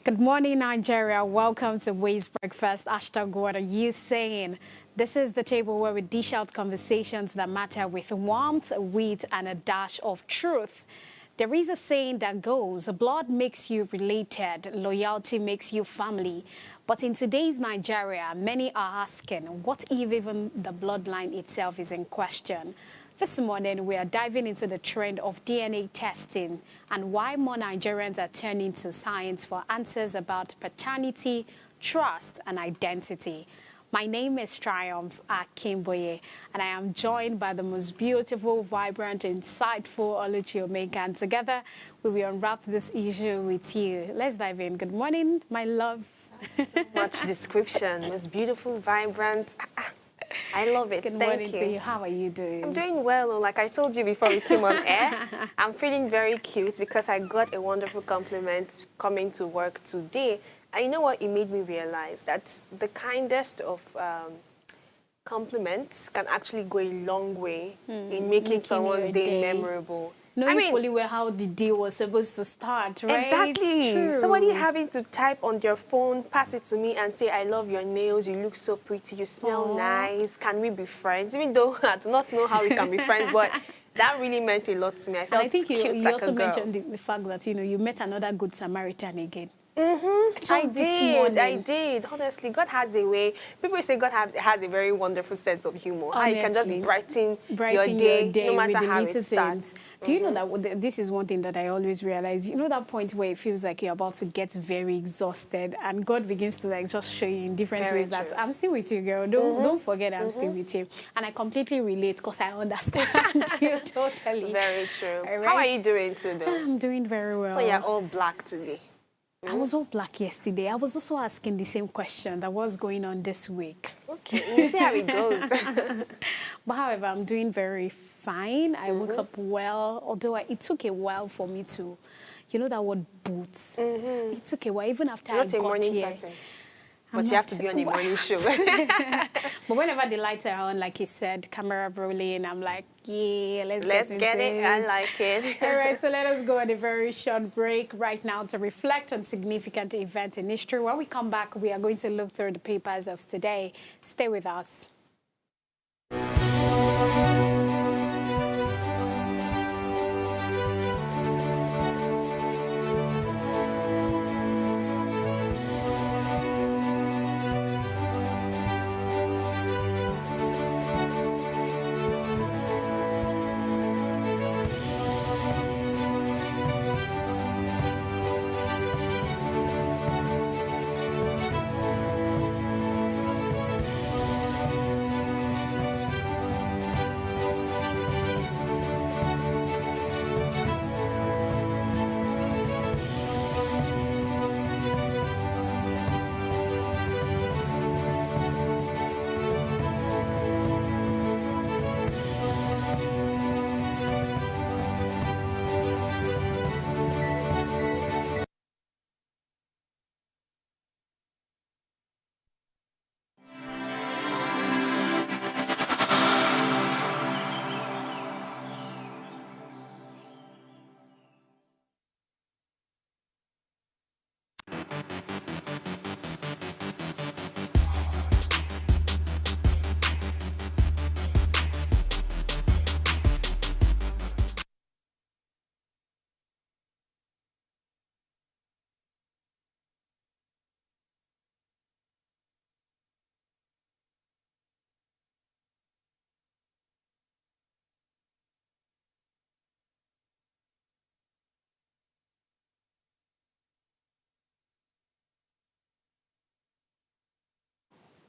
Good morning, Nigeria. Welcome to Ways Breakfast. Hashtag what are you saying? This is the table where we dish out conversations that matter with warmth, wit, and a dash of truth. There is a saying that goes, blood makes you related, loyalty makes you family. But in today's Nigeria, many are asking, what if even the bloodline itself is in question? This morning, we are diving into the trend of DNA testing and why more Nigerians are turning to science for answers about paternity, trust, and identity. My name is Triumph Akimboye, and I am joined by the most beautiful, vibrant, insightful Oluchi Omeka. And together, we will unwrap this issue with you. Let's dive in. Good morning, my love. So much description. It was beautiful, vibrant. I love it. Good Thank morning you. to you. How are you doing? I'm doing well. Like I told you before we came on air, I'm feeling very cute because I got a wonderful compliment coming to work today. And you know what? It made me realize that the kindest of compliments can actually go a long way in making someone's day memorable. Knowing fully well how the day was supposed to start, right? Exactly. Somebody having to type on your phone, pass it to me and say, I love your nails, you look so pretty, you smell nice, can we be friends? Even though I do not know how we can be friends, but that really meant a lot to me. I felt and I think you like also mentioned the fact that, you met another good Samaritan again. I did. Honestly, God has a way. People say God has a very wonderful sense of humor. Honestly, you can just brighten your day no matter how it starts. Do you know that this is one thing that I always realize? You know that point where it feels like you're about to get very exhausted and God begins to like just show you in different ways that I'm still with you, girl. Don't forget I'm still with you. And I completely relate because I understand you totally. Very true. Right? How are you doing today? I'm doing very well. So you're all black today. I was all black yesterday. I was also asking the same question that was going on this week. Okay, we'll see how it goes. But however, I'm doing very fine. I woke up well, although it took a while for me to, you know that word boots. It took a while, even after I got here. But you have to be on a morning show. But whenever the lights are on, like you said, camera rolling, I'm like, yeah, let's get it. I like it. All right, so let us go on a very short break right now to reflect on significant events in history. When we come back, we are going to look through the papers of today. Stay with us.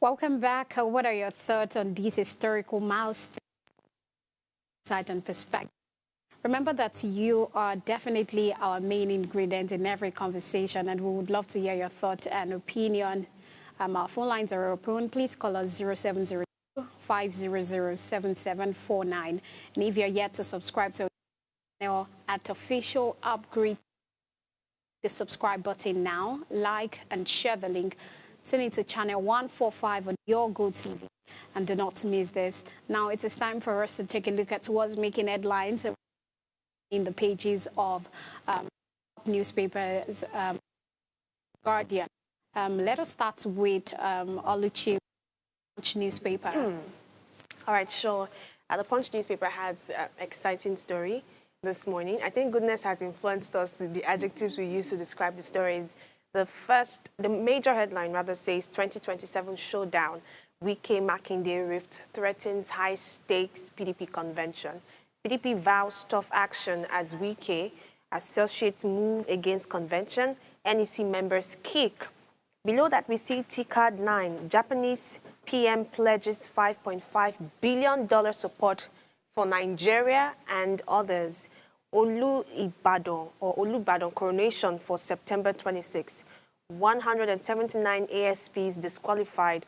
Welcome back. What are your thoughts on these historical milestones, insight and perspective? Remember that you are definitely our main ingredient in every conversation, and we would love to hear your thought and opinion. Our phone lines are open. Please call us 0702 500 7749. And if you're yet to subscribe to our channel at Official Upgrade, the subscribe button now, like and share the link. Tune into channel 145 on your Go TV. And do not miss this. Now it is time for us to take a look at what's making headlines in the pages of newspapers Guardian. Let us start with Oluchi Punch newspaper. All right, sure. The Punch newspaper has an exciting story this morning. I think goodness has influenced us to the adjectives we use to describe the stories. The major headline rather says 2027 showdown. Wike Makinde rift threatens high-stakes PDP convention. PDP vows tough action as Wike associates move against convention. NEC members kick. Below that, we see T-Card 9. Japanese PM pledges $5.5 billion support for Nigeria and others. Olubadan coronation for September 26. 179 ASPs disqualified.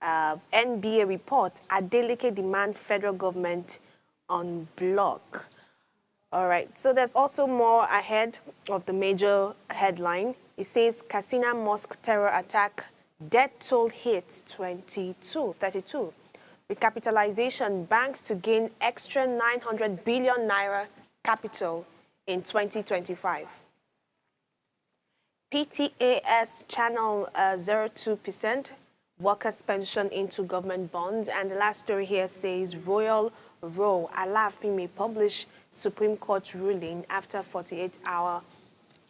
NBA report, Adeleke demand federal government on block. All right, so there's also more ahead of the major headline. It says Katsina Mosque terror attack, death toll hits 32. Recapitalization, banks to gain extra 900 billion naira capital in 2025. PTAS channel 0.2%, workers' pension into government bonds. And the last story here says Royal Row, Alaafin may publish Supreme Court ruling after 48-hour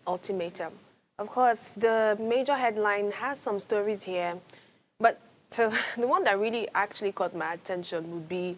ultimatum. Of course, the major headline has some stories here, but the one that really actually caught my attention would be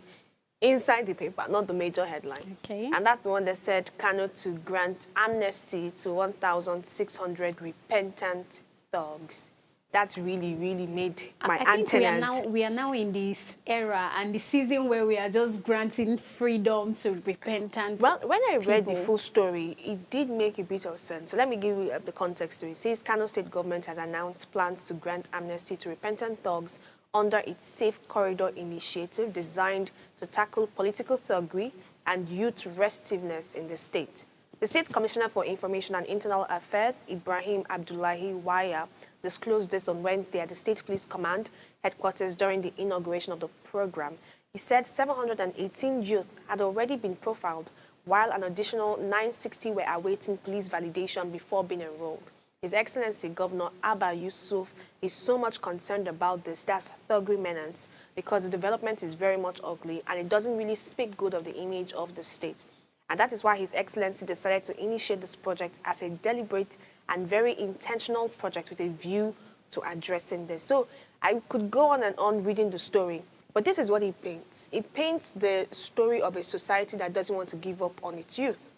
inside the paper, not the major headline. Okay. And that's the one that said Kano to grant amnesty to 1,600 repentant thugs. That really, really made my antennas. I think we are now in this era and the season where we are just granting freedom to repentant Well, when I read people. the full story, it did make a bit of sense. So let me give you the context to it. It says Kano State government has announced plans to grant amnesty to repentant thugs under its Safe Corridor initiative designed to tackle political thuggery and youth restiveness in the state. The State Commissioner for Information and Internal Affairs, Ibrahim Abdullahi Waya, disclosed this on Wednesday at the State Police Command headquarters during the inauguration of the program. He said 718 youth had already been profiled, while an additional 960 were awaiting police validation before being enrolled. His Excellency Governor Abba Yusuf is so much concerned about this, that's thuggery menace, because the development is very much ugly and it doesn't really speak good of the image of the state. And that is why His Excellency decided to initiate this project as a deliberate and very intentional project with a view to addressing this. So I could go on and on reading the story, but this is what it paints. It paints the story of a society that doesn't want to give up on its youth.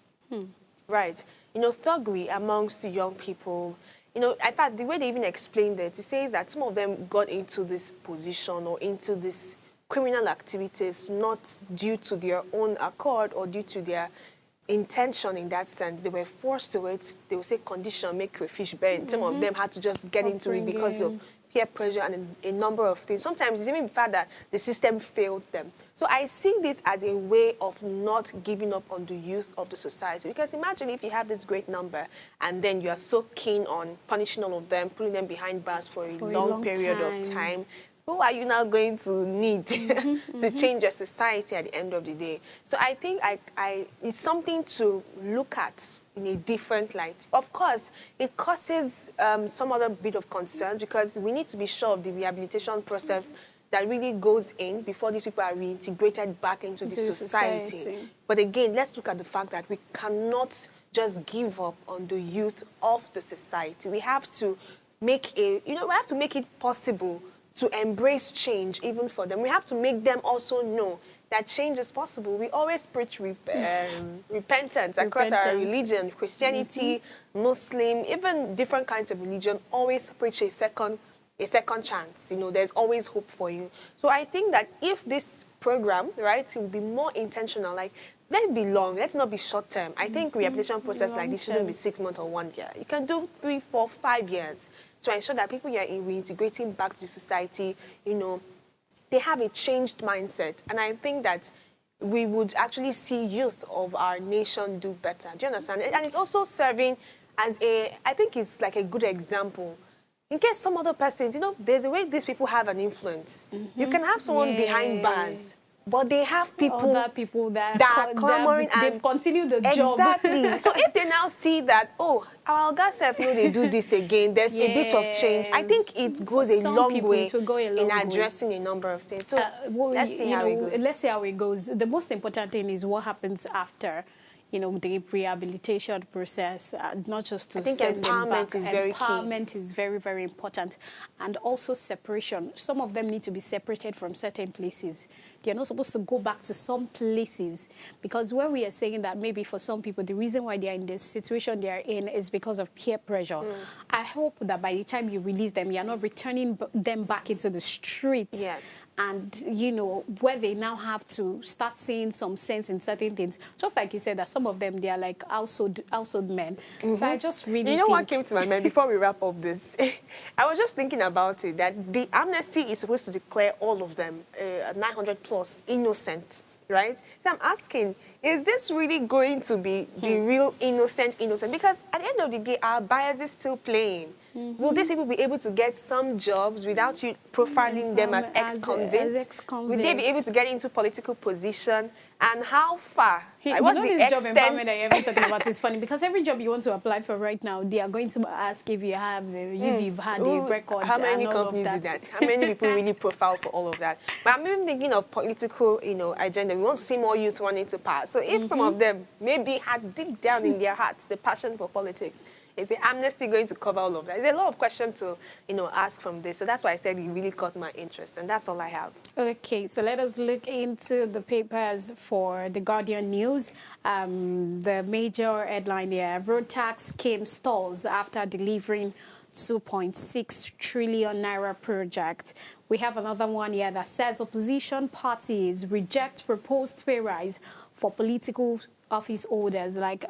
Right. You know, thuggery amongst the young people, you know, in fact, the way they even explained it, it says that some of them got into this position or into this criminal activities not due to their own accord or due to their intention in that sense. They were forced to it. They would say condition make a fish bend. Some of them had to just get into it because of peer pressure and a number of things. Sometimes it's even the fact that the system failed them. So I see this as a way of not giving up on the youth of the society. Because imagine if you have this great number and then you are so keen on punishing all of them, putting them behind bars for a long period of time. Who are you now going to need to change your society at the end of the day? So I think it's something to look at in a different light. Of course, it causes some other bit of concern because we need to be sure of the rehabilitation process that really goes in before these people are reintegrated back into the society. But again, let's look at the fact that we cannot just give up on the youth of the society. We have to make we have to make it possible to embrace change even for them. We have to make them also know that change is possible. We always preach repentance across our religion, Christianity, Muslim, even different kinds of religion, always preach a second chance. You know, there's always hope for you. So I think that if this program, right, it will be more intentional, like, let it be long, let's not be short term. I think rehabilitation process like this shouldn't be 6 months or 1 year. You can do 3, 4, 5 years to ensure that people are reintegrating back to society, you know, they have a changed mindset. And I think that we would actually see youth of our nation do better. Do you understand? And it's also serving as I think it's like a good example. In case some other persons, you know, there's a way these people have an influence. You can have someone behind bars but they have people, other people that are clamoring and they've continued the job. Exactly. So if they now see that, oh, our Oga self know they do this again, there's a bit of change. I think it goes a long way in addressing a number of things. So well, let's see how it goes. Let's see how it goes. The most important thing is what happens after, the rehabilitation process, not just to send them back. Empowerment is very, very important. And also separation. Some of them need to be separated from certain places. They're not supposed to go back to some places, because when we are saying that maybe for some people, the reason why they are in the situation they are in is because of peer pressure. I hope that by the time you release them, you're not returning them back into the streets. Yes. And, where they now have to start seeing some sense in certain things. Just like you said, that some of them, they are like household men. So I just really You know what came to my mind before we wrap up this? I was just thinking about it, that the amnesty is supposed to declare all of them 900 plus innocent, right? So I'm asking, is this really going to be the real innocent? Because at the end of the day, our bias is still playing. Will these people be able to get some jobs without you profiling them as ex-convicts? Will they be able to get into political position? And how far? This job empowerment that you're even talking about is funny, because every job you want to apply for right now, they are going to ask if you have, if you've had a record. How many companies do that? How many people really profile for all of that? But I'm even thinking of political, agenda. We want to see more youth running to power. So if some of them maybe had deep down in their hearts the passion for politics, is the amnesty going to cover all of that? There's a lot of questions to, ask from this. So that's why I said it really caught my interest. And that's all I have. Okay, so let us look into the papers for the Guardian News. The major headline here: road tax came stalls after delivering 2.6 trillion naira project. We have another one here that says opposition parties reject proposed pay rise for political office holders, like,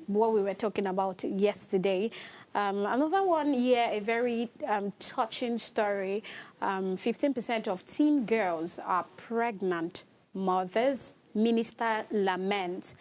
what we were talking about yesterday. Another one here, a very touching story. 15% of teen girls are pregnant mothers. Minister laments.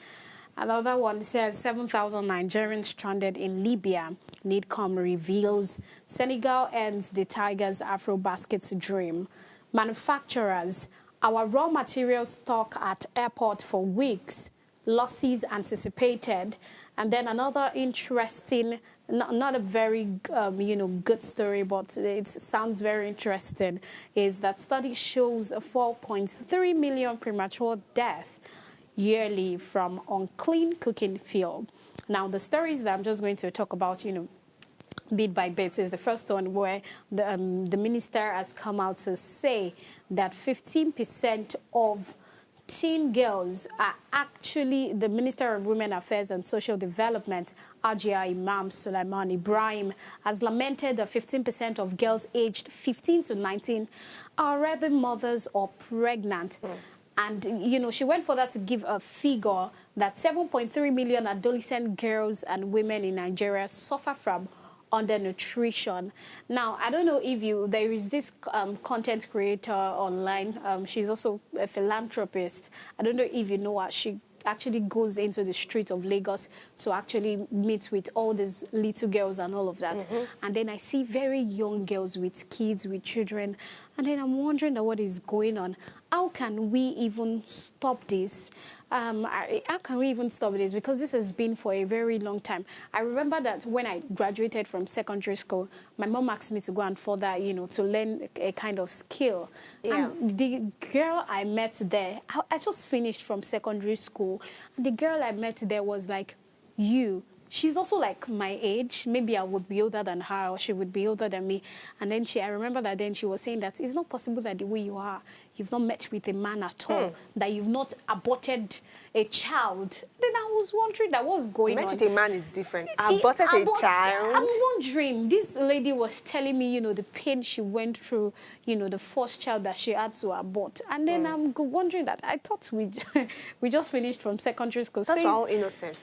Another one says 7,000 Nigerians stranded in Libya. NIDCOM reveals Senegal ends the Tigers Afro-Baskets dream. Manufacturers, our raw material stock at airport for weeks. Losses anticipated. And then another interesting, not a very, good story, but it sounds very interesting, is that study shows a 4.3 million premature death yearly from unclean cooking fuel. Now, the stories that I'm just going to talk about, bit by bit, is the first one where the minister has come out to say that 15% of teen girls are actually, the Minister of Women Affairs and Social Development, Ajia Imam Sulaiman Ibrahim, has lamented that 15% of girls aged 15 to 19 are rather mothers or pregnant. And, she went further to give a figure that 7.3 million adolescent girls and women in Nigeria suffer from undernutrition. Now, I don't know if there is this content creator online. She's also a philanthropist. I don't know if you know her. She actually goes into the street of Lagos to actually meet with all these little girls and all of that. And then I see very young girls with kids, with children. And then I'm wondering what is going on. How can we even stop this? How can we even stop this? Because this has been for a very long time. I remember that when I graduated from secondary school, my mom asked me to go and further, to learn a kind of skill. Yeah. And the girl I met there, I just finished from secondary school. And the girl I met there was like, she's also like my age. Maybe I would be older than her, or she would be older than me. And then I remember that then she was saying that it's not possible that the way you are, you've not met with a man at all, that you've not aborted a child. Then I was wondering that what's going on. Met with a man is different. Aborted a child? I'm wondering. This lady was telling me, the pain she went through, the first child that she had to abort. And then I'm wondering that I thought we just finished from secondary school. That's all innocent.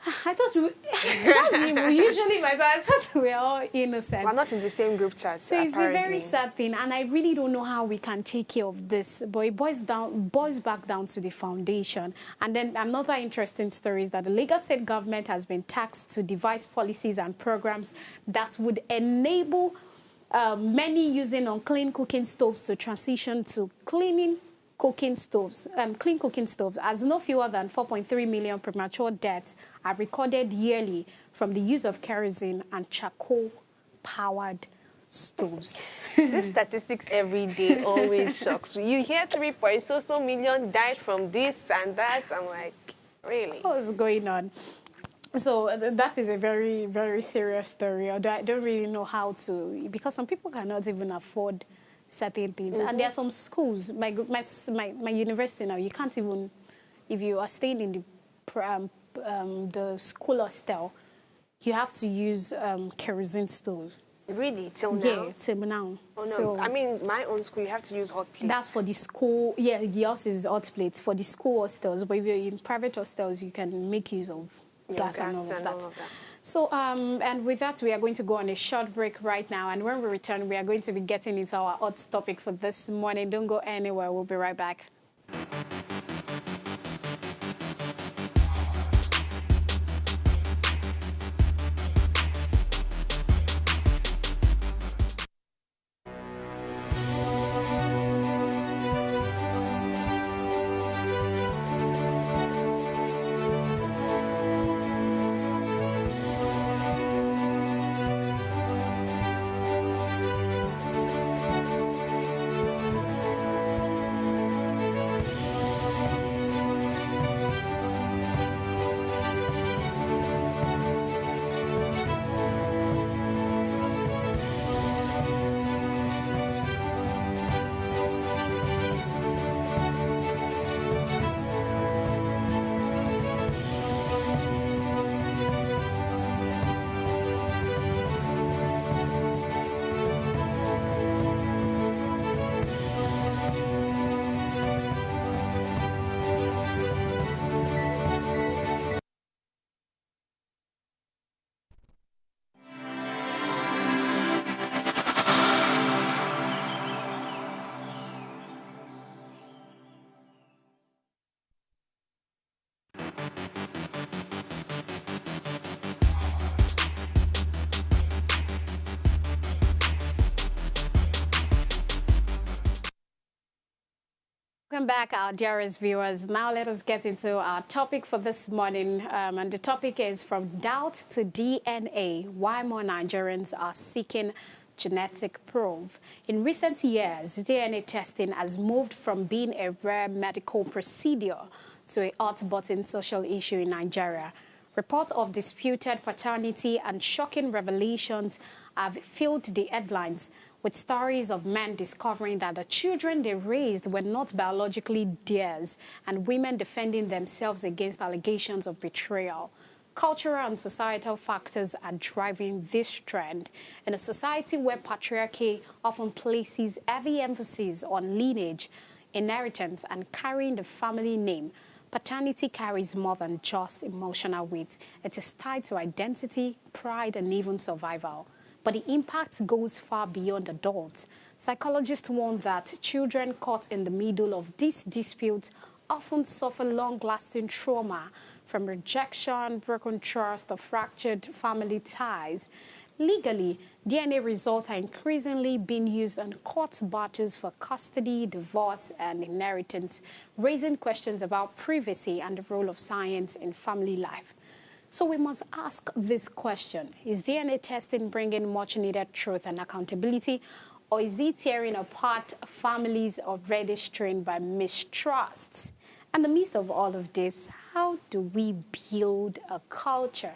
I thought usually my dad, I thought we were all innocent. We're not in the same group chat. So apparently. It's a very sad thing, and I really don't know how we can take care of this. But it boils back down to the foundation. And then another interesting story is that the Lagos State government has been tasked to devise policies and programs that would enable many using unclean cooking stoves to transition to cleaning cooking stoves, clean cooking stoves, as no fewer than 4.3 million premature deaths are recorded yearly from the use of kerosene and charcoal-powered stoves. This statistics every day always shocks me. You hear 3.so million died from this and that. I'm like, really? What's going on? So that is a very, very serious story. I don't really know how to, because some people cannot even afford certain things. And there are some schools, my university now, you can't even, if you are staying in the school hostel, you have to use kerosene stove. Really? Till now? Yeah, till now. Oh, no. So, I mean, my own school, you have to use hot plates. that's for the school. Yeah, yours is hot plates for the school hostels. But if you're in private hostels, you can make use of gas and all of that. So, and with that, we are going to go on a short break right now. And when we return, we are going to be getting into our hot topic for this morning. Don't go anywhere. We'll be right back. Welcome back, our dearest viewers. Now let us get into our topic for this morning. And the topic is from doubt to DNA, why more Nigerians are seeking genetic proof. In recent years, DNA testing has moved from being a rare medical procedure to a hot-button social issue in Nigeria. Reports of disputed paternity and shocking revelations have filled the headlines, with stories of men discovering that the children they raised were not biologically theirs, and women defending themselves against allegations of betrayal. Cultural and societal factors are driving this trend. In a society where patriarchy often places heavy emphasis on lineage, inheritance, and carrying the family name, paternity carries more than just emotional weight. It is tied to identity, pride, and even survival. But the impact goes far beyond adults. Psychologists warn that children caught in the middle of these disputes often suffer long-lasting trauma from rejection, broken trust, or fractured family ties. Legally, DNA results are increasingly being used in court battles for custody, divorce, and inheritance, raising questions about privacy and the role of science in family life. So we must ask this question: is DNA testing bringing much-needed truth and accountability, or is it tearing apart families already strained by mistrust? And in the midst of all of this, how do we build a culture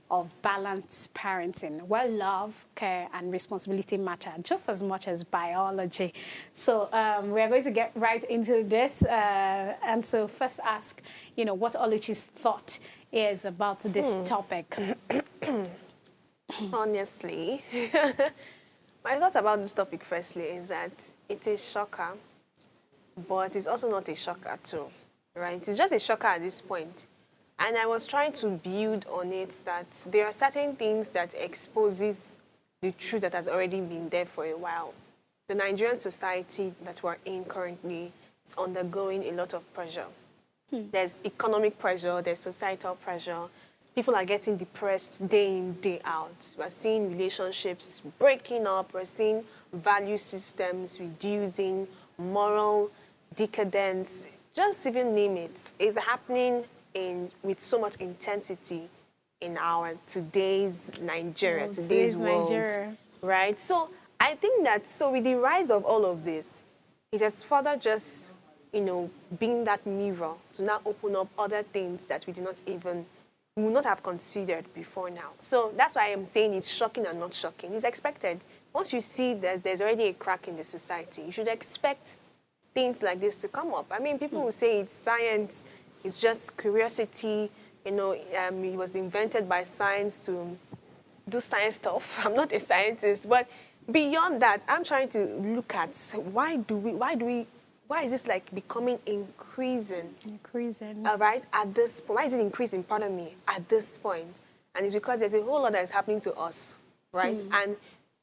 of balanced parenting where love, care, and responsibility matter just as much as biology? So we are going to get right into this. And so first ask, what Oluchi's thought is about this topic. Honestly, my thoughts about this topic firstly is that it is shocker, but it's also not a shocker too, right? It's just a shocker at this point. And I was trying to build on it that there are certain things that exposes the truth that has already been there for a while. The Nigerian society that we're in currently is undergoing a lot of pressure. There's economic pressure, there's societal pressure. People are getting depressed day in, day out. We're seeing relationships breaking up. We're seeing value systems reducing, moral decadence, just even name it, is happening with so much intensity in our today's Nigeria, today's world, Nigeria. right? So I think that, so with the rise of all of this, it has further just, being that mirror to now open up other things that we would not have considered before now. So that's why I'm saying it's shocking and not shocking. It's expected. Once you see that there's already a crack in the society, you should expect things like this to come up. I mean, people will say it's science, it's just curiosity, it was invented by science to do science stuff. I'm not a scientist, but beyond that, I'm trying to look at why is this like becoming increasing? Right, at this point. Why is it increasing, pardon me, at this point? And it's because there's a whole lot that is happening to us, right? And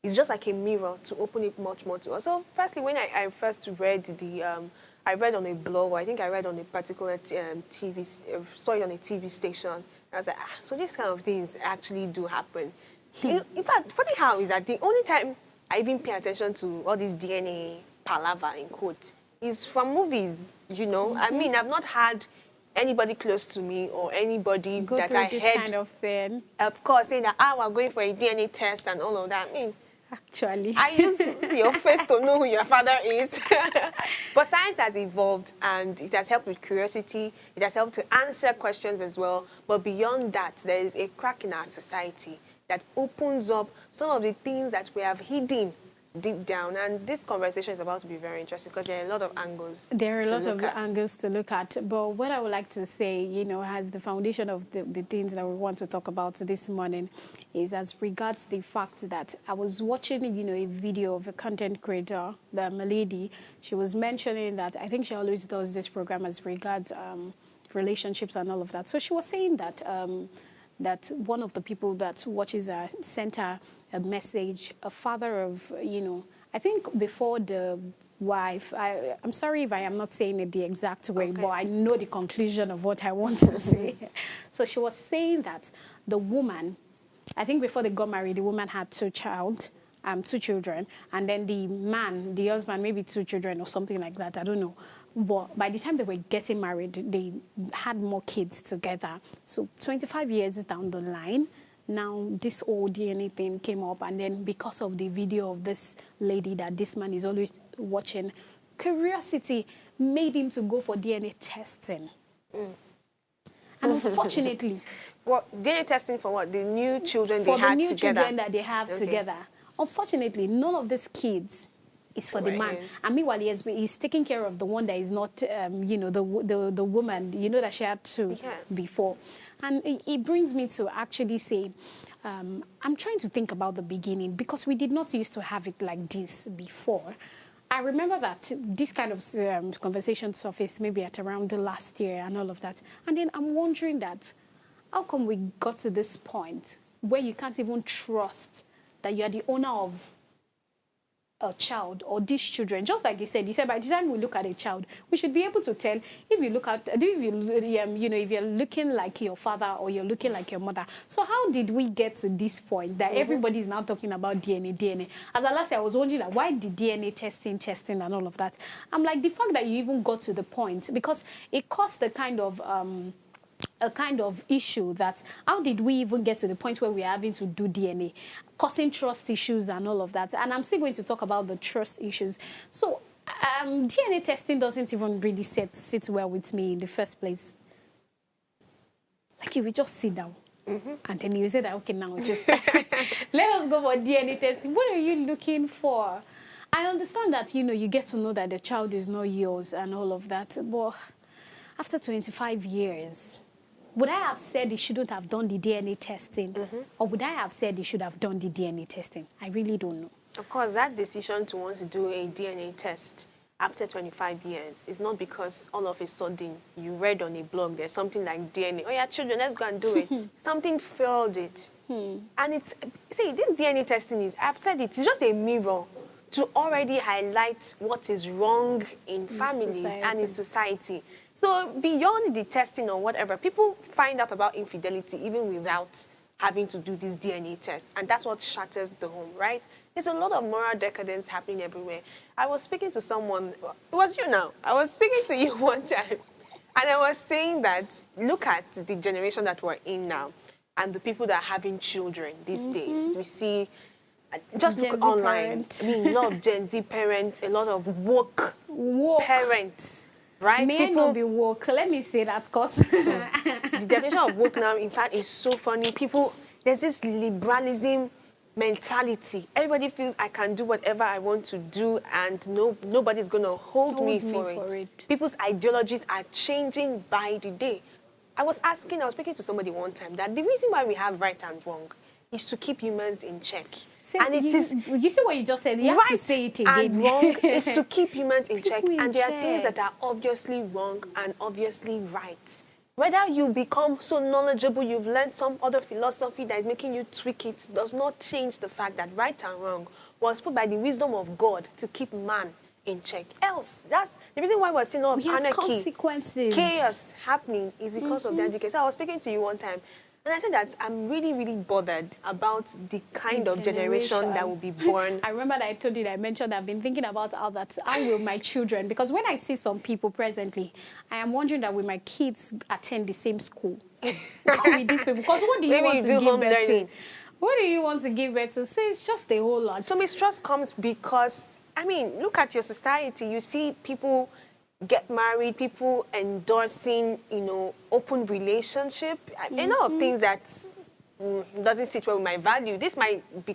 it's just like a mirror to open it much more to us. So firstly, when I first read I read on a blog, or I think I read on a particular TV, saw it on a TV station. I was like, so these kind of things actually do happen. In fact, funny how is that the only time I even pay attention to all this DNA palaver in quotes is from movies, I mean, I've not had anybody close to me or anybody Go that through I this heard, kind of thing. of course, saying that, we're going for a DNA test and all of that. I mean, Actually, I use your face to know who your father is. But science has evolved, and it has helped with curiosity. It has helped to answer questions as well. But beyond that, there is a crack in our society that opens up some of the things that we have hidden deep down. And this conversation is about to be very interesting because there are a lot of angles. There are a lot of angles to look at. But what I would like to say, as the foundation of the things that we want to talk about this morning is as regards the fact that I was watching, a video of a content creator, the Malady. She was mentioning that I think she always does this program as regards relationships and all of that. So she was saying that that one of the people that watches her sent her a message, a father of, I think before the wife, I'm sorry if I am not saying it the exact way, but I know the conclusion of what I want to say. So she was saying that the woman, I think before they got married, the woman had two children, and then the man, the husband, maybe two children or something like that, I don't know. But by the time they were getting married, they had more kids together. So 25 years down the line, now this whole DNA thing came up, and then because of the video of this lady that this man is always watching, curiosity made him to go for DNA testing. And unfortunately... What, DNA testing for what? The new children they had together? For the new children that they have together. Unfortunately, none of these kids is for the man. And meanwhile, he's taking care of the one that is not, the woman, that she had two before. And it brings me to actually say, I'm trying to think about the beginning, because we did not used to have it like this before. I remember that this kind of conversation surfaced maybe at around the last year and all of that. And then I'm wondering that, how come we got to this point where you can't even trust that you are the owner of a child or these children? Just like he said by the time we look at a child, we should be able to tell if you're looking like your father or you're looking like your mother. So how did we get to this point that everybody is now talking about DNA? As I last year, I was wondering, like, why the DNA testing and all of that? I'm like, the fact that you even got to the point, because it caused a kind of issue that how did we even get to the point where we're having to do DNA, causing trust issues and all of that. And I'm still going to talk about the trust issues. So DNA testing doesn't even really sit well with me in the first place. Like, you will just sit down and then you say that, okay, now just let us go for DNA testing. What are you looking for? I understand that, you get to know that the child is not yours and all of that, but after 25 years, would I have said he shouldn't have done the DNA testing? Or would I have said he should have done the DNA testing? I really don't know. Of course, that decision to want to do a DNA test after 25 years is not because all of a sudden you read on a blog there's something like DNA. Oh yeah, children, let's go and do it. Something failed it. And it's, see, this DNA testing is, I've said it's just a mirror to already highlight what is wrong in families and in society. So beyond the testing or whatever, people find out about infidelity even without having to do this DNA test. And that's what shatters the home, right? There's a lot of moral decadence happening everywhere. I was speaking to someone, it was you now. I was speaking to you one time, and I was saying that look at the generation that we're in now and the people that are having children these days. We see, just Gen look Z online. parents. I mean, a lot of Gen Z parents, a lot of woke parents, right? May I not be woke? Let me say that, because The definition of woke now, in fact, is so funny. People, there's this liberalism mentality. Everybody feels I can do whatever I want to do, and nobody's going to hold me for it. People's ideologies are changing by the day. I was speaking to somebody one time that the reason why we have right and wrong is to keep humans in check. And you see what you just said? You have to say it again. And wrong is to keep humans in check. In and there are things that are obviously wrong and obviously right. Whether you become so knowledgeable, you've learned some other philosophy that is making you tweak it, does not change the fact that right and wrong was put by the wisdom of God to keep man in check. Else, that's the reason why we're seeing all of anarchy, consequences, chaos happening is because of the education. So I was speaking to you one time, and I said that I'm really, really bothered about the kind of generation that will be born. I remember that I told you that I mentioned I've been thinking about how will my children, because when I see some people presently, I am wondering that will my kids attend the same school with these people? Because what do you want to give birth to? What do you want to give birth to? So it's just a whole lot. So mistrust comes because, I mean, look at your society. You see people get married, people endorsing, open relationship. A lot of things that doesn't sit well with my value. This might be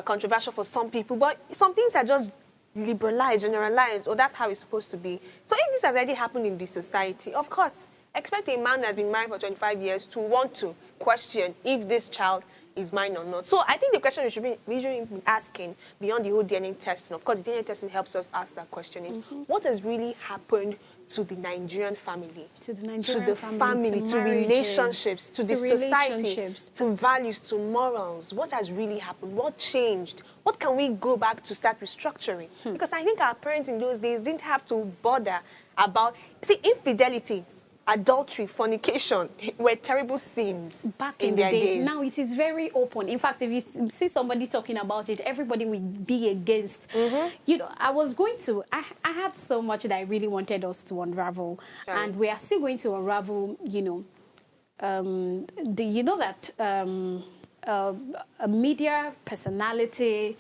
controversial for some people, but some things are just liberalized, generalized, or that's how it's supposed to be. So if this has already happened in this society, of course, expect a man that's been married for 25 years to want to question if this child is mine or not. So I think the question we should be usually asking beyond the whole DNA testing, of course, the DNA testing helps us ask that question, is what has really happened to the Nigerian family, to the family, to relationships, to the society, to values, to morals? What has really happened? What changed? What can we go back to start restructuring? Because I think our parents in those days didn't have to bother about, infidelity, adultery, fornication were terrible sins back in the day. Now it is very open. In fact, if you see somebody talking about it, everybody will be against. I was going to, I had so much that I really wanted us to unravel. Sure. And we are still going to unravel, that a media personality,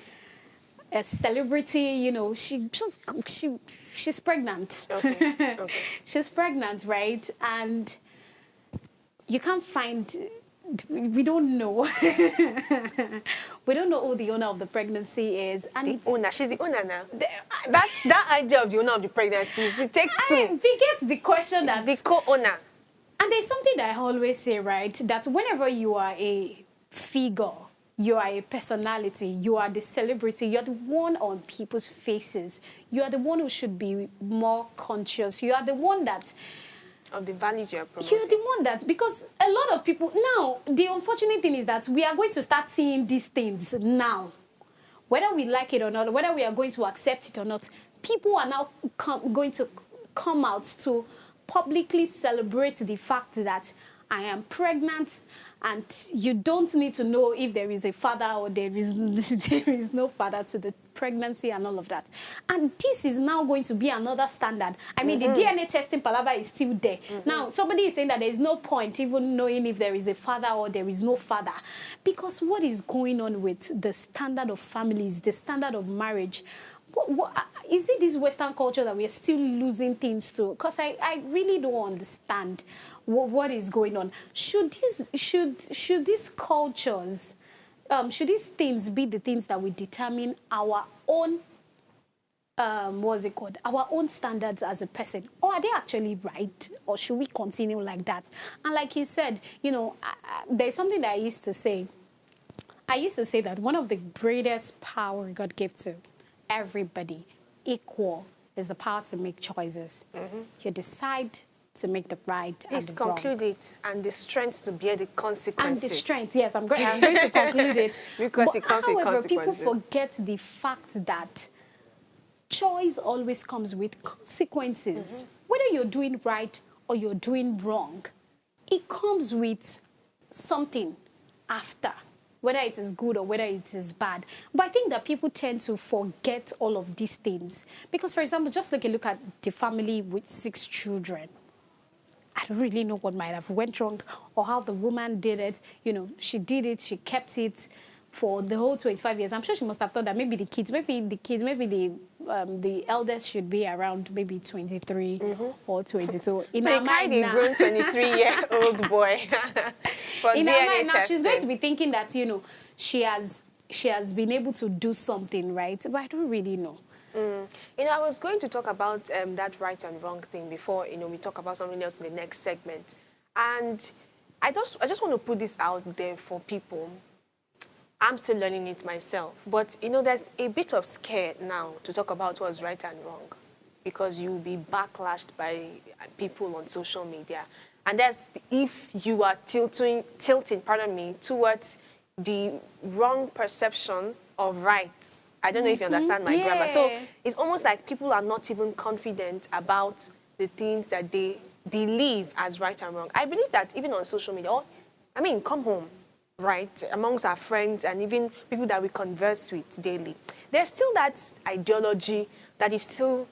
a celebrity, she's pregnant. Okay. She's pregnant, right? And you can't find, we don't know. We don't know who the owner of the pregnancy is. And she's the owner now. That's that idea of the owner of the pregnancy. It takes two. We get the question that the co-owner. And there's something that I always say, right? That whenever you are a figure, you are a personality, you are the celebrity, you're the one on people's faces. You are the one who should be more conscious. You are the one that... of the values you are promoting. You're the one that... Because a lot of people... Now, the unfortunate thing is that we are going to start seeing these things now. Whether we like it or not, whether we are going to accept it or not, people are now going to come out to publicly celebrate the fact that I am pregnant, and you don't need to know if there is a father or there is no father to the pregnancy and all of that. And this is now going to be another standard. I mean, the DNA testing palaver is still there. Now, somebody is saying that there is no point even knowing if there is a father or there is no father. Because what is going on with the standard of families, the standard of marriage? Is it this Western culture that we are still losing things to? Because I really don't understand what is going on. Should these cultures, should these things be the things that will determine our own, what's it called, our own standards as a person? Or are they actually right? Or should we continue like that? And like you said, there's something that I used to say. I used to say that one of the greatest power God gave to everybody equal is the power to make choices. You decide to make the right and the wrong. Conclude it, and the strength to bear the consequences. And the strength, yes, I'm going to conclude it. Because it comes with however, consequences. people forget the fact that choice always comes with consequences. Whether you're doing right or you're doing wrong, it comes with something. after, whether it is good or whether it is bad. But I think that people tend to forget all of these things. Because, for example, just look at the family with 6 children. I don't really know what might have went wrong or how the woman did it. You know, she did it, she kept it for the whole 25 years. I'm sure she must have thought that maybe the eldest should be around maybe 23 or 22. In so her mind now, grown 23-year-old boy. in her mind now, she's going to be thinking that, you know, she has been able to do something, right? But I don't really know. You know, I was going to talk about that right and wrong thing before, you know, we talk about something else in the next segment. And I just want to put this out there for people. I'm still learning it myself. But, you know, there's a bit of scare now to talk about what's right and wrong because you'll be backlashed by people on social media. And that's if you are tilting, towards the wrong perception of right. I don't know if you understand my grammar. So it's almost like people are not even confident about the things that they believe as right and wrong. I believe that even on social media, come home, right, amongst our friends and even people that we converse with daily, there's still that ideology that is still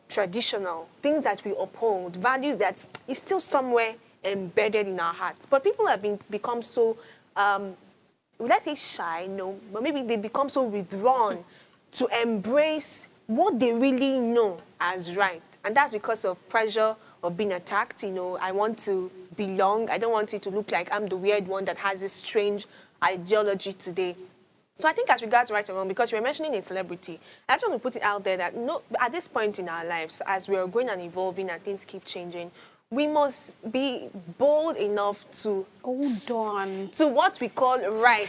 traditional, things that we uphold, values that is still somewhere embedded in our hearts. But people have become so let's say shy, no, but maybe they become so withdrawn to embrace what they really know as right. And that's because of pressure of being attacked. You know, I want to belong. I don't want it to look like I'm the weird one that has this strange ideology today. So I think as regards right and wrong, because we're mentioning a celebrity, I just want to put it out there that at this point in our lives, as we are growing and evolving and things keep changing, we must be bold enough to what we call right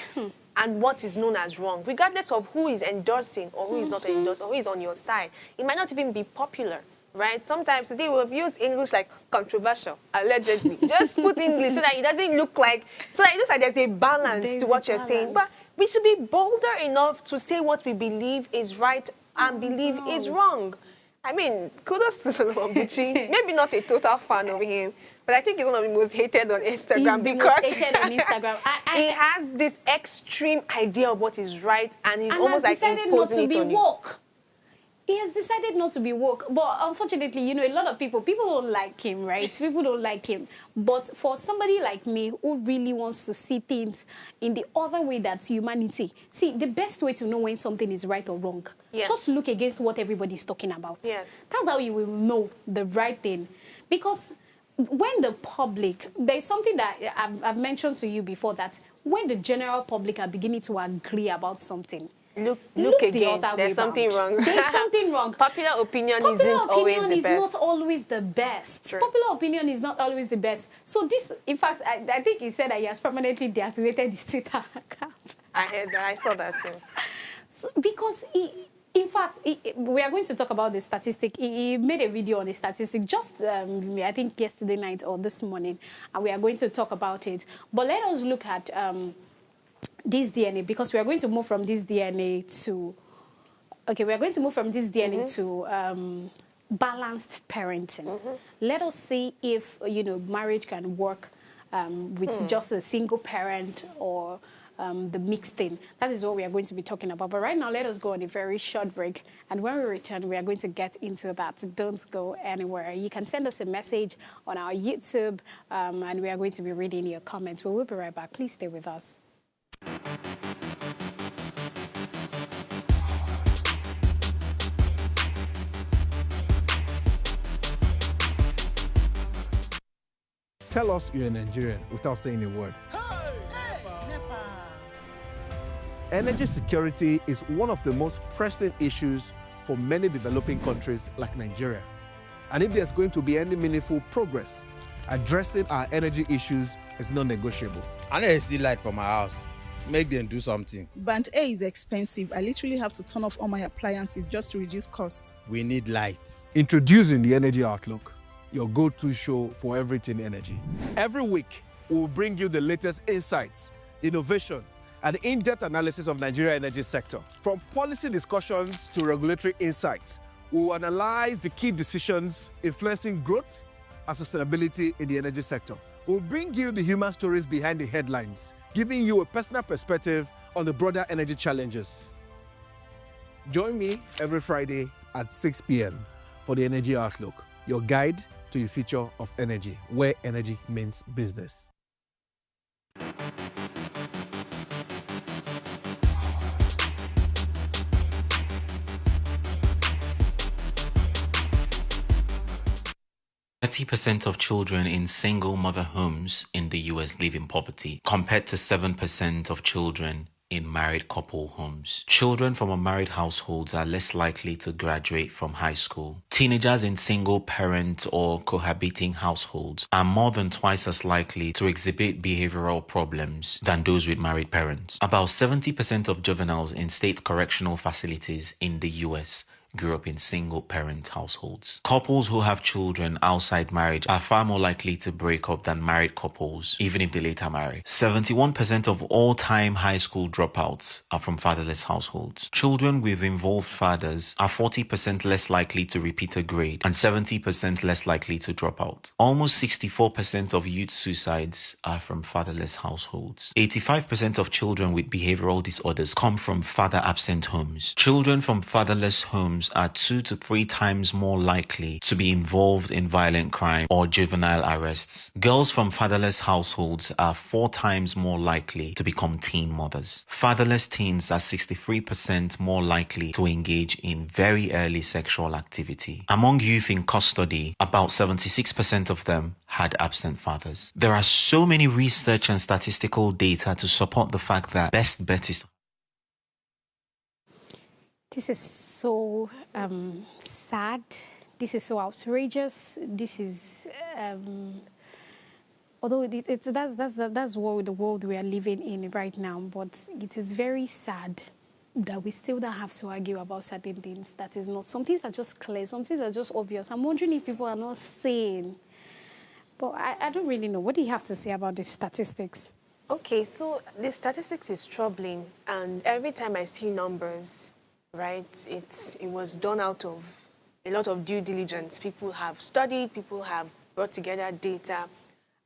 and what is known as wrong, regardless of who is endorsing or who is not endorsing or who is on your side. It might not even be popular, right? Sometimes today we've used English like controversial, allegedly. Just put English so that it doesn't look like, so that it looks like there's a balance to what you're saying. But we should be bolder enough to say what we believe is right and believe is wrong. I mean, kudos to Solomon Bucci. Maybe not a total fan of him, but I think he's one of the most hated on Instagram because he has this extreme idea of what is right, and he's almost like imposing it on you. He has decided not to be woke, but unfortunately, you know, a lot of people don't like him, right? People don't like him. But for somebody like me who really wants to see things in the other way, that's humanity. See, the best way to know when something is right or wrong, just look against what everybody's talking about. Yes. That's how you will know the right thing. Because when the public, there's something that I've mentioned to you before, that when the general public are beginning to agree about something, Look again. There's something wrong. There's something wrong. Popular opinion isn't not always the best. True. Popular opinion is not always the best. So this, in fact, I think he said that he has permanently deactivated his Twitter account. I heard that. I saw that too. So, because in fact, we are going to talk about the statistic. He made a video on the statistic just, I think, yesterday night or this morning, and we are going to talk about it. But let us look at this DNA, because we are going to move from this DNA to, to balanced parenting. Let us see if, you know, marriage can work with just a single parent or the mixed thing. That is what we are going to be talking about. But right now, let us go on a very short break. And when we return, we are going to get into that. Don't go anywhere. You can send us a message on our YouTube, and we are going to be reading your comments. We'll be right back. Please stay with us. Tell us you're a Nigerian without saying a word. Energy security is one of the most pressing issues for many developing countries like Nigeria. And if there's going to be any meaningful progress, addressing our energy issues is non-negotiable. I need to see light from my house. Make them do something. Band A is expensive. I literally have to turn off all my appliances just to reduce costs. We need light. Introducing the Energy Outlook, your go-to show for everything energy. Every week, we'll bring you the latest insights, innovation, and in-depth analysis of Nigeria's energy sector. From policy discussions to regulatory insights, we'll analyze the key decisions influencing growth and sustainability in the energy sector. We'll bring you the human stories behind the headlines, giving you a personal perspective on the broader energy challenges. Join me every Friday at 6 p.m. for the Energy Outlook, your guide to the future of energy, where energy means business. 30% of children in single mother homes in the US live in poverty, compared to 7% of children in married couple homes. Children from unmarried households are less likely to graduate from high school. Teenagers in single parent or cohabiting households are more than twice as likely to exhibit behavioral problems than those with married parents. About 70% of juveniles in state correctional facilities in the US grew up in single-parent households. Couples who have children outside marriage are far more likely to break up than married couples, even if they later marry. 71% of all-time high school dropouts are from fatherless households. Children with involved fathers are 40% less likely to repeat a grade and 70% less likely to drop out. Almost 64% of youth suicides are from fatherless households. 85% of children with behavioral disorders come from father-absent homes. Children from fatherless homes are 2 to 3 times more likely to be involved in violent crime or juvenile arrests. Girls from fatherless households are 4 times more likely to become teen mothers. Fatherless teens are 63% more likely to engage in very early sexual activity. Among youth in custody, about 76% of them had absent fathers. There are so many research and statistical data to support the fact that best bet is This is so sad. This is so outrageous. This is, although that's what the world we are living in right now. But it is very sad that we still don't have to argue about certain things. That is not. Some things are just clear. Some things are just obvious. I'm wondering if people are not saying. But I don't really know. What do you have to say about the statistics? Okay, so the statistics is troubling, and every time I see numbers, right, it was done out of a lot of due diligence. People have studied, people have brought together data,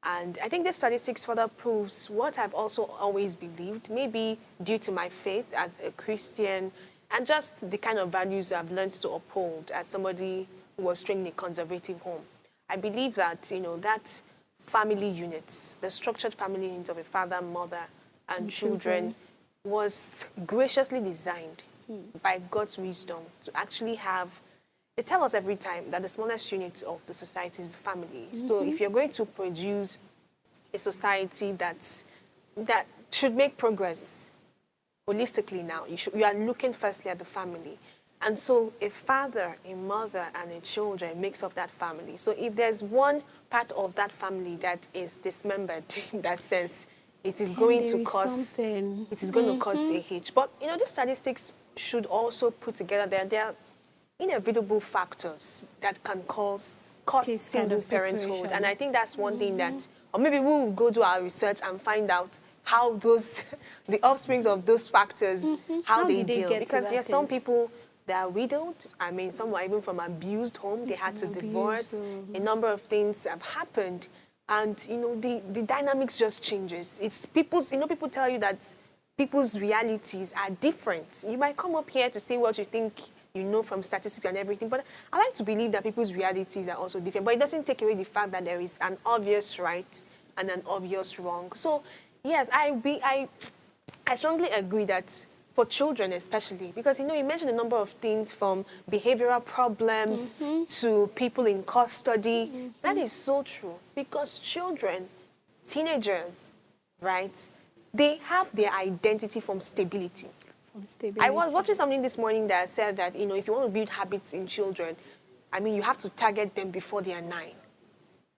and I think this statistics further proves what I've also always believed, maybe due to my faith as a Christian and just the kind of values I've learned to uphold as somebody who was trained in a conservative home. I believe that, that family units, the structured family units of a father, mother, and children was graciously designed by God's wisdom to actually have, they tell us every time that the smallest unit of the society is family. So if you're going to produce a society that should make progress holistically now, you are looking firstly at the family. And so a father, a mother, and a children makes up that family. So if there's one part of that family that is dismembered in that sense, it is going to cause a hitch. But the statistics should also put together that there are inevitable factors that can cause single parenthood. And I think that's one thing that, or maybe we will go do our research and find out how the offsprings of those factors, how they deal. Because there are some people that are widowed. I mean, some were even from abused home. They had to divorce. A number of things have happened. And, the dynamics just changes. It's people's, people tell you that people's realities are different. You might come up here to say what you think you know from statistics and everything, but I like to believe that people's realities are also different. But it doesn't take away the fact that there is an obvious right and an obvious wrong. So, yes, I strongly agree that for children especially, because, you mentioned a number of things from behavioral problems to people in custody. That is so true, because children, teenagers, right, they have their identity from stability. I was watching something this morning that said that, if you want to build habits in children, I mean, you have to target them before they are 9.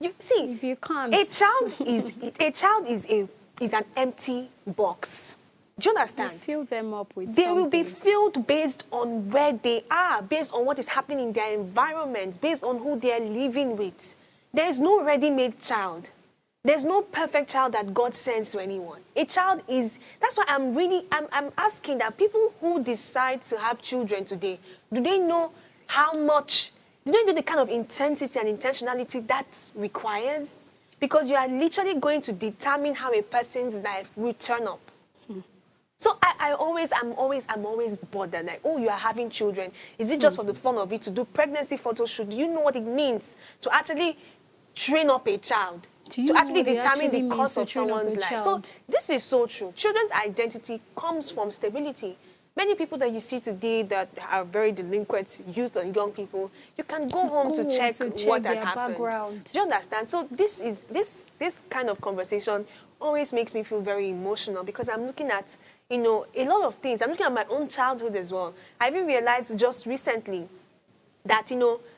You see, if you can't, a child is an empty box. Do you understand? You fill them up with They something. will be filled based on where they are, based on what is happening in their environment, based on who they are living with. There is no ready-made child. There's no perfect child that God sends to anyone. A child is, that's why I'm asking that people who decide to have children today, do they know how much, do they know the kind of intensity and intentionality that requires? because you are literally going to determine how a person's life will turn up. So I'm always bothered. Like, oh, you are having children. Is it just for the fun of it to do pregnancy photo shoot? Do you know what it means to actually train up a child? To actually determine the course of someone's life. So this is so true. Children's identity comes from stability. Many people that you see today that are very delinquent, youth and young people, you can go home to check what has happened. Background. Do you understand? So this kind of conversation always makes me feel very emotional, because I'm looking at, a lot of things. I'm looking at my own childhood as well. I even realized just recently that,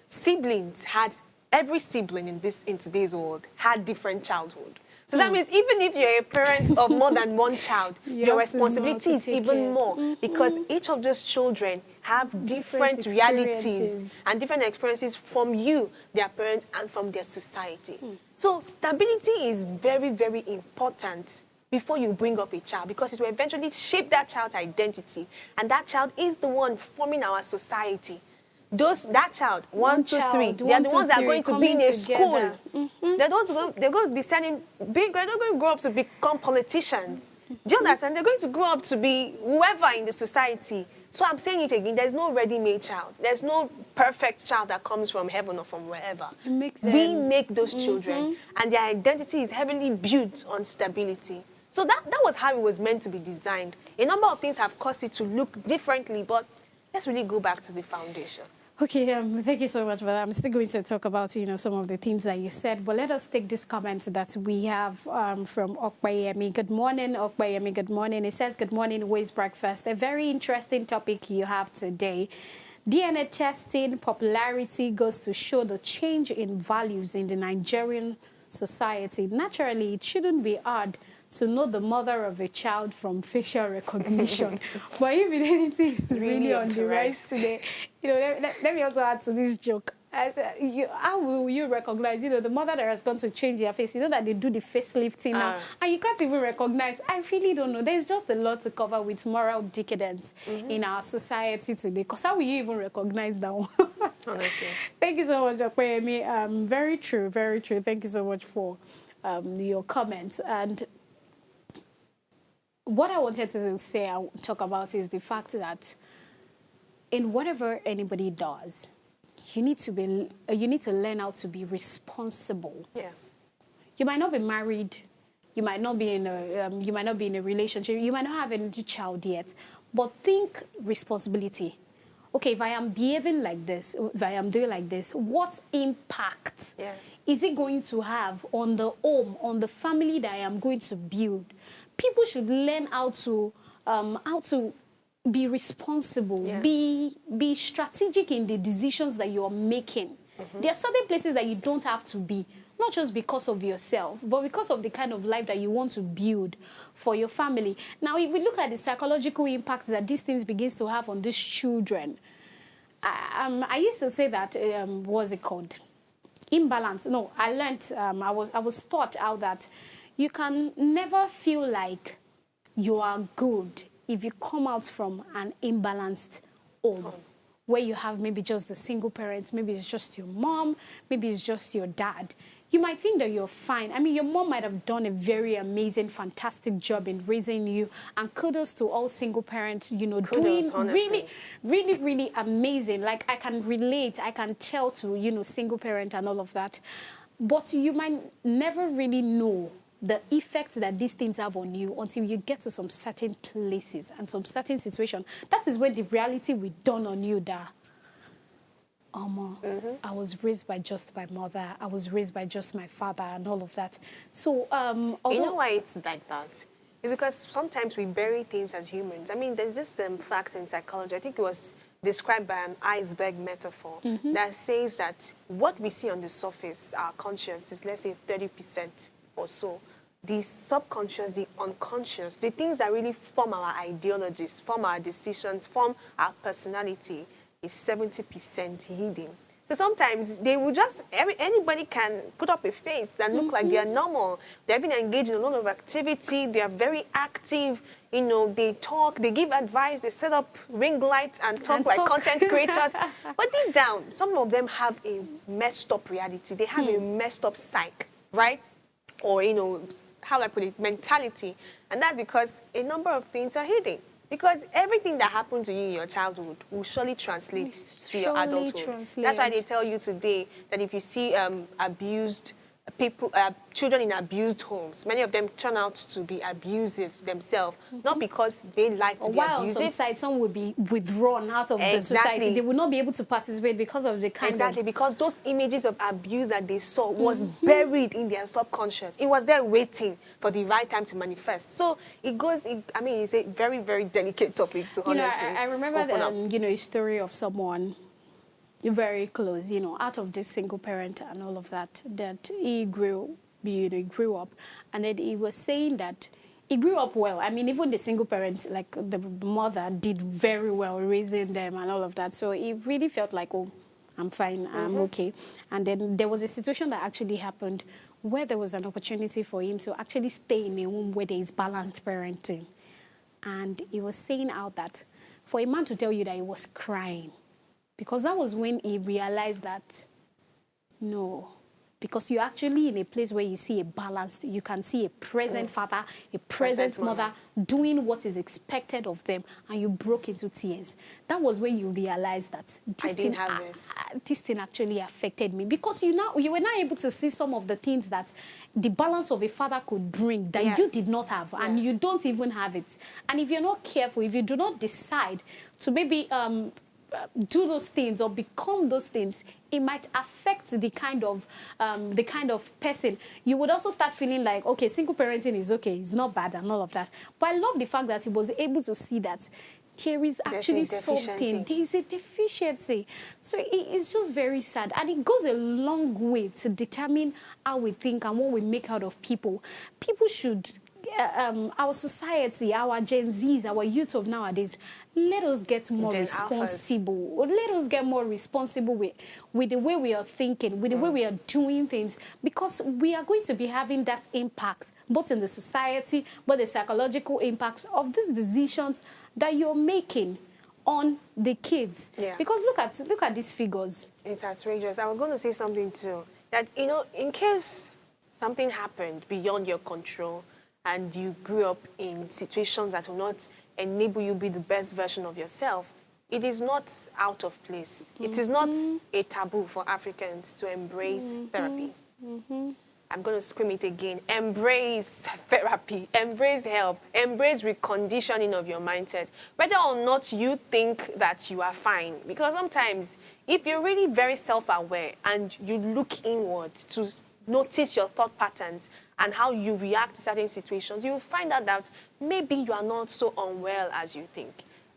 siblings had, every sibling in today's world had different childhood. So that means even if you're a parent of more than one child, your responsibility is even more, because each of those children have different realities and different experiences from you, their parents, and from their society. So stability is very, very important before you bring up a child, because it will eventually shape that child's identity, and that child is the one forming our society. That child, 1, 2, 3, they are the ones that are going to be in a school. They're going to be they're not going to grow up to become politicians. Do you understand? They're going to grow up to be whoever in the society. So I'm saying it again, there's no ready-made child. There's no perfect child that comes from heaven or from wherever. We make those children, and their identity is heavily built on stability. So that was how it was meant to be designed. A number of things have caused it to look differently, but let's really go back to the foundation. Okay, thank you so much for that. I'm still going to talk about, some of the things that you said, but let us take this comment that we have from Okbayemi. Good morning, Okbayemi. Good morning. It says, good morning, Ways Breakfast. A very interesting topic you have today. DNA testing popularity goes to show the change in values in the Nigerian society. Naturally, it shouldn't be hard to know the mother of a child from facial recognition. But if anything is really on the rise today, let me also add to this joke. I said, how will you recognize, the mother that has gone to change their face? You know that they do the facelifting now, and you can't even recognize. I really don't know. There's just a lot to cover with moral decadence in our society today. Because how will you even recognize that one? Honestly. Thank you so much, Akpayemi. Very true, very true. Thank you so much for your comments. And what I wanted to say, talk about is the fact that in whatever anybody does, you need to learn how to be responsible. Yeah. You might not be married, you might not be in a relationship, you might not have any child yet, but think responsibility. Okay, if I am behaving like this, if I am doing like this, what impact is it going to have on the home, on the family that I am going to build? People should learn how to be responsible, be strategic in the decisions that you're making. There are certain places that you don't have to be, not just because of yourself, but because of the kind of life that you want to build for your family. Now, if we look at the psychological impact that these things begins to have on these children, I used to say that, what's it called? Imbalance. No, I learned, I was taught out that you can never feel like you are good if you come out from an imbalanced home, where you have maybe just the single parents, maybe it's just your mom, maybe it's just your dad. You might think that you're fine. I mean, your mom might have done a very amazing, fantastic job in raising you, and kudos to all single parents, doing really, really, really amazing. Like, I can relate, I can tell to, single parent and all of that. But you might never really know the effect that these things have on you until you get to some certain places and some certain situation. That is where the reality will dawn on you that, I was raised by just my mother, I was raised by just my father and all of that. So, you know why it's like that? It's because sometimes we bury things as humans. I mean, there's this fact in psychology, I think it was described by an iceberg metaphor, that says that what we see on the surface, our conscious, is, let's say, 30% or so. The subconscious, the unconscious, the things that really form our ideologies, form our decisions, form our personality, is 70% hidden. So sometimes they will just, anybody can put up a face and look like they are normal. They've been engaged in a lot of activity. They are very active. They talk, they give advice, they set up ring lights and talk like content creators. But deep down, some of them have a messed up reality. They have a messed up psyche, right? or, you know, how do I put it, mentality. And that's because a number of things are hidden. Because everything that happened to you in your childhood will surely translate to your adulthood. That's why they tell you today that if you see abused people, children in abused homes, many of them turn out to be abusive themselves, not because they like to be while abusive. on some side, some will be withdrawn out of the society. They will not be able to participate because of the kind of... because those images of abuse that they saw was buried in their subconscious. It was there waiting for the right time to manifest. So it goes, I mean, it's a very, very delicate topic to honestly. I remember, a story of someone very close, out of this single parent and all of that he grew up, and then he was saying that he grew up well. I mean, even the single parent, like the mother, did very well raising them and all of that. So he really felt like, oh, I'm fine, I'm okay. And then there was a situation that actually happened where there was an opportunity for him to actually stay in a home where there is balanced parenting. And he was saying out that for a man to tell you that he was crying, because that was when he realized that, no, because you're actually in a place where you see a balanced, you can see a present father, a present mother doing what is expected of them, and you broke into tears. That was when you realized that this thing actually affected me, because you were now able to see some of the things that the balance of a father could bring that you did not have, and you don't even have it. And if you're not careful, if you do not decide to maybe do those things or become those things, it might affect the kind of person. You would also start feeling like, okay, single parenting is okay, it's not bad and all of that. But I love the fact that he was able to see that there is actually something, there is a deficiency. So it's just very sad. And it goes a long way to determine how we think and what we make out of people. People should... our society, our Gen Zs, our youth of nowadays, let us get more responsible. Let us get more responsible with the way we are thinking, with the way we are doing things, because we are going to be having that impact, both in the society, but the psychological impact of these decisions that you're making on the kids. Yeah. Because look at these figures. It's outrageous. I was going to say something too, that, in case something happened beyond your control, and you grew up in situations that will not enable you to be the best version of yourself, it is not out of place. It is not a taboo for Africans to embrace therapy. I'm going to scream it again. Embrace therapy. Embrace help. Embrace reconditioning of your mindset. Whether or not you think that you are fine. Because sometimes, if you're really very self-aware and you look inward to notice your thought patterns and how you react to certain situations, you will find out that maybe you are not so unwell as you think.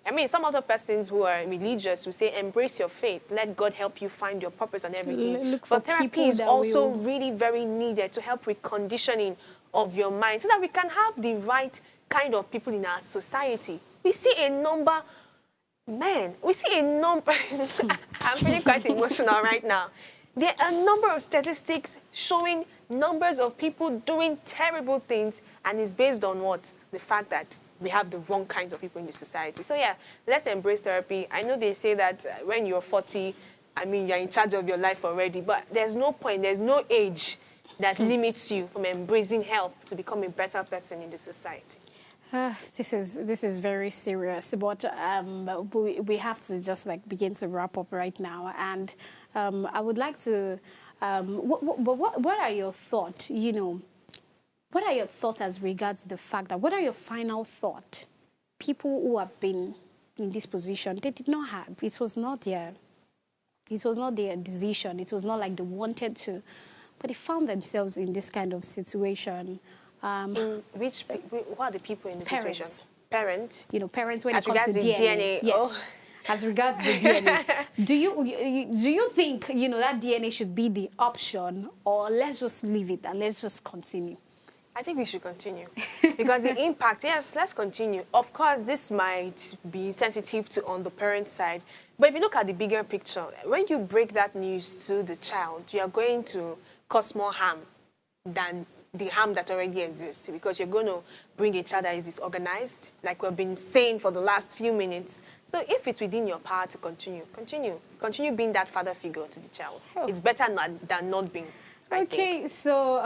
I mean, some other persons who are religious will say, embrace your faith, let God help you find your purpose and everything. But therapy is also really very needed to help with conditioning of your mind so that we can have the right kind of people in our society. We see a number, I'm feeling quite emotional right now. There are a number of statistics showing numbers of people doing terrible things, and it's based on what? The fact that we have the wrong kinds of people in the society. So yeah, let's embrace therapy. I know they say that when you're 40, I mean, you're in charge of your life already, but there's no point, there's no age that limits you from embracing help to become a better person in the society. This is very serious, but we have to just begin to wrap up right now. And I would like to, what are your thoughts? What are your thoughts as regards the fact that, what are your final thoughts? People who have been in this position, they did not have, it was not their decision. It was not like they wanted to, but they found themselves in this kind of situation. Who are the people in the situation? Parents. Parents when as it comes to DNA. Yes. Oh. As regards the DNA, do you think that DNA should be the option, or let's just leave it and let's just continue? I think we should continue because the impact. Yes, let's continue. Of course, this might be sensitive on the parent side, but if you look at the bigger picture, when you break that news to the child, you are going to cause more harm than the harm that already exists, because you're going to bring a child that is disorganized, like we've been saying for the last few minutes. So if it's within your power to continue being that father figure to the child. Oh. It's better than not being. Okay, so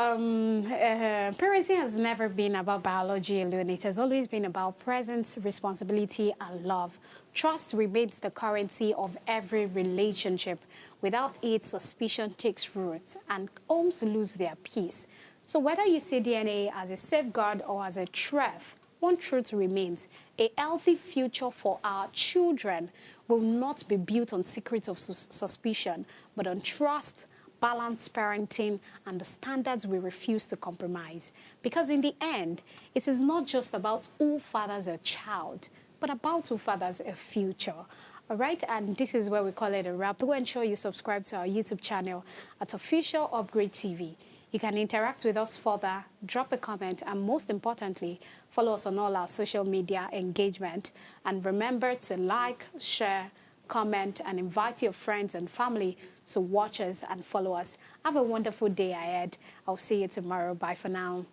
parenting has never been about biology alone. It has always been about presence, responsibility, and love. Trust remains the currency of every relationship. Without it, suspicion takes root, and homes lose their peace. So whether you see DNA as a safeguard or as a threat, one truth remains: a healthy future for our children will not be built on secrets of suspicion, but on trust, balanced parenting, and the standards we refuse to compromise. Because in the end, it is not just about who fathers a child, but about who fathers a future. All right, and this is where we call it a wrap. Do ensure you subscribe to our YouTube channel at Official Upgrade TV. You can interact with us further, drop a comment, and most importantly, follow us on all our social media engagement. And remember to like, share, comment, and invite your friends and family to watch us and follow us. Have a wonderful day ahead. I'll see you tomorrow. Bye for now.